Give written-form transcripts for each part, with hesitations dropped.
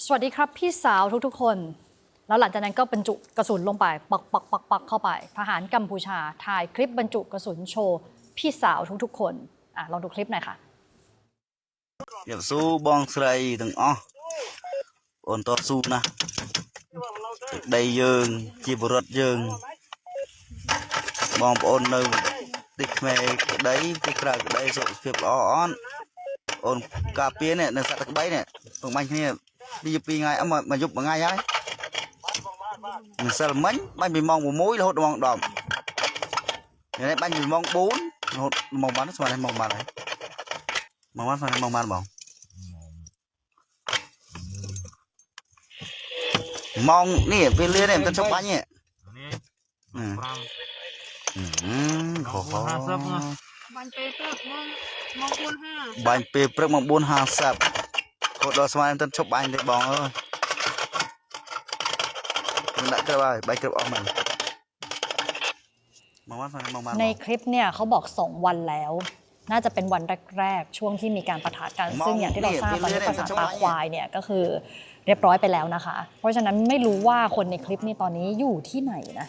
สวัสดีครับพี่สาวทุกๆคนแล้วหลังจากนั้นก็บรรจุกระสุนลงไปปักเข้าไปทหารกัมพูชาถ่ายคลิปบรรจุกระสุนโชว์พี่สาวทุกๆคนลองดูคลิปหน่อยค่ะอย่าสู้บองใส่ถึงอ่อนต่อสู้นะได้ยืงจีบรถยืงบองปอนนึงติดแม่ได้ติดกระได้สุดเพียบอ่อนกาเปียเนี่ยในสัตว์ตะไบเนี่ยตรงมันเนี่ยđi chụp ngày mà giúp mà ngay ấy mình sợ mấy bánh bị mong một mũi là hốt mong đòn này bánh bị mong bốn hốt mong bắn sao này mong bắn này mong bắn sao này mong bắn bỏng mong nè bên liên này tân chốc bánh nhỉ khó bánh pê prek mong 450โคตรสมัยนั้นชอบใบในบองมันได้ก็ใบเก็บออกมาในคลิปเนี่ยเขาบอก2 วันแล้วน่าจะเป็นวันแรกๆช่วงที่มีการปะทะกันซึ่งอย่างที่เราทราบตอนนี้ภาษาตาควายเนี่ยก็คือเรียบร้อยไปแล้วนะคะเพราะฉะนั้นไม่รู้ว่าคนในคลิปนี้ตอนนี้อยู่ที่ไหนนะ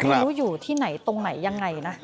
ไม่รู้อยู่ที่ไหนตรงไหนยังไงนะ